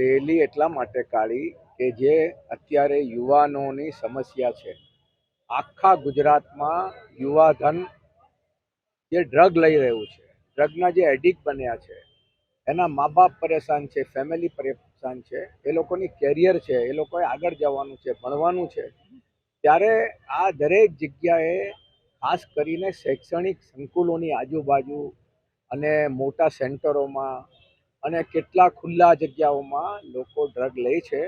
Rally એટલા માટે કાઢી કે જે અત્યારે યુવાનોની સમસ્યા છે. આખા ગુજરાતમાં યુવાધન જે ડ્રગ લઈ રહ્યું છે, ડ્રગના જે એડિક્ટ બન્યા છે, એના મા બાપ પરેશાન છે, ફેમિલી પરેશાન છે, એ લોકોની કેરિયર છે, એ લોકોએ આગળ જવાનું છે, ભણવાનું છે. ત્યારે આ દરેક જગ્યાએ ખાસ કરીને શૈક્ષણિક સંકુલોની આજુબાજુ અને મોટા સેન્ટરોમાં અને કેટલા ખુલ્લા જગ્યાઓમાં લોકો ડ્રગ લે છે,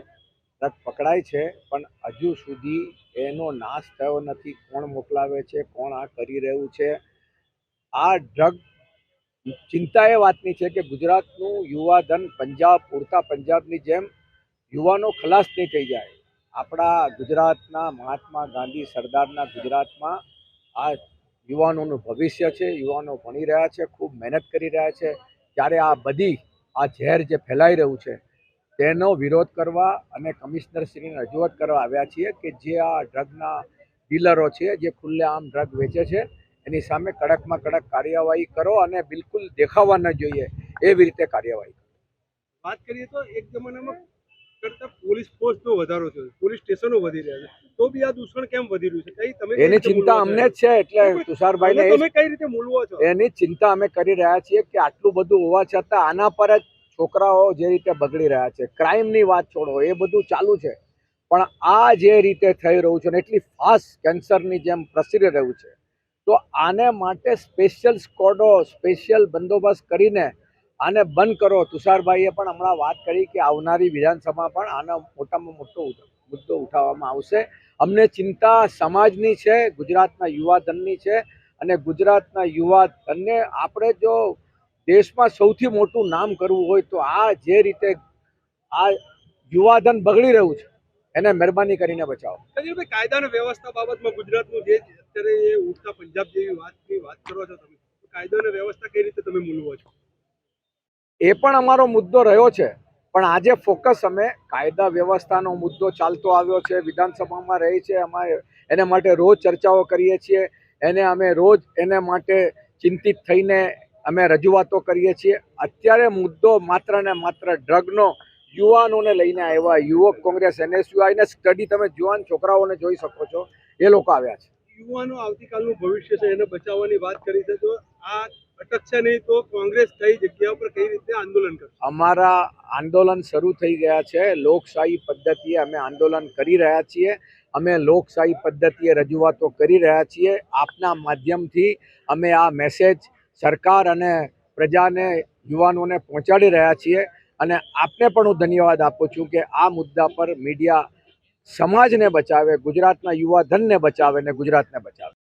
ડ્રગ પકડાય છે, પણ હજુ સુધી એનો નાશ થયો નથી. કોણ મોકલાવે છે, કોણ આ કરી રહ્યું છે? આ ડ્રગ ચિંતા એ વાતની છે કે ગુજરાતનું યુવાધન પંજાબ પૂરતા પંજાબની જેમ યુવાનો ખલાસ નહીં થઈ જાય. આપણા ગુજરાતના મહાત્મા ગાંધી સરદારના ગુજરાતમાં આ યુવાનોનું ભવિષ્ય છે. યુવાનો ભણી રહ્યા છે, ખૂબ મહેનત કરી રહ્યા છે. ત્યારે આ ઝેર જે ફેલાઈ રહ્યું છે તેનો વિરોધ કરવા અને કમિશનરશ્રીને રજૂઆત કરવા આવ્યા છીએ કે જે આ ડ્રગના ડીલરો છે, જે ખુલ્લેઆમ ડ્રગ વેચે છે, એની સામે કડકમાં કડક કાર્યવાહી કરો અને બિલકુલ દેખાવા ન જોઈએ એવી રીતે કાર્યવાહી કરો. વાત કરીએ તો એક જમાનામાં કરતા પોલીસ ફોર્સનો વધારો થયો, પોલીસ સ્ટેશનો વધી રહ્યા છે, તો બી આ દૂષણ કેમ વધી રહ્યું છે? તમે એની ચિંતા અમને જ છે. એટલે તુષારભાઈને તમે કઈ રીતે મૂલવો છો? એની ચિંતા અમે કરી રહ્યા છીએ કે આટલું બધું હોવા છતાં આના પર જ છોકરાઓ જે રીતે બગડી રહ્યા છે. ક્રાઇમની વાત છોડો, એ બધું ચાલુ છે, પણ આ જે રીતે થઈ રહ્યું છે ને એટલી ફાસ્ટ કેન્સરની જેમ પ્રસરી રહ્યું છે, તો આને માટે સ્પેશિયલ સ્કોડો, સ્પેશિયલ બંદોબસ્ત કરીને આને બંધ કરો. તુષારભાઈએ પણ હમણાં વાત કરી કે આવનારી વિધાનસભામાં પણ આનો મોટામાં મોટો મુદ્દો ઉઠાવવામાં આવશે. અમને ચિંતા સમાજની છે, ગુજરાતના યુવાધનની છે, અને ગુજરાતના યુવાધનને આપણે જો દેશમાં સૌથી મોટું નામ કરવું હોય તો આ જે રીતે આ યુવાધન બગડી રહ્યું છે એને મહેરબાની કરીને બચાવો. કાયદા અને વ્યવસ્થા બાબતમાં ગુજરાતનું જે અત્યારે ઉઠતા પંજાબ જેવી વાત કરો છો તમે, કાયદો અને વ્યવસ્થા કઈ રીતે તમે મૂલવો છો? એ પણ અમારો મુદ્દો રહ્યો છે, પણ આજે ફોકસ અમે કાયદા વ્યવસ્થાનો મુદ્દો ચાલતો આવ્યો છે, વિધાનસભામાં રહી છે. અમે એને માટે રોજ ચર્ચાઓ કરીએ છીએ, અમે રોજ એને માટે ચિંતિત થઈને અમે રજૂઆતો કરીએ છીએ. અત્યારે મુદ્દો માત્ર ને માત્ર ડ્રગનો યુવાનોને લઈને આવ્યા. યુવક કોંગ્રેસ NSUI સ્ટડી તમે જુવાન છોકરાઓને જોઈ શકો છો, એ લોકો આવ્યા છે. યુવાનો આવતીકાલનું ભવિષ્ય છે, એને બચાવવાની વાત કરી છે, તો આ અટકશે નહીં તો કોંગ્રેસ કઈ જગ્યા પર કઈ રીતે આંદોલન કરશે? અમારા આંદોલન શરૂ થઈ ગયા છે. લોકશાહી પદ્ધતિએ અમે આંદોલન કરી રહ્યા છીએ. અમે લોકશાહી પદ્ધતિએ રજૂઆતો કરી રહ્યા છીએ. આપના માધ્યમથી અમે આ મેસેજ સરકાર અને પ્રજાને, યુવાનોને પહોંચાડી રહ્યા છીએ. અને આપને પણ હું ધન્યવાદ આપું છું કે આ મુદ્દા પર મીડિયા સમાજને બચાવે, ગુજરાતના યુવાધનને બચાવે ને ગુજરાતને બચાવે.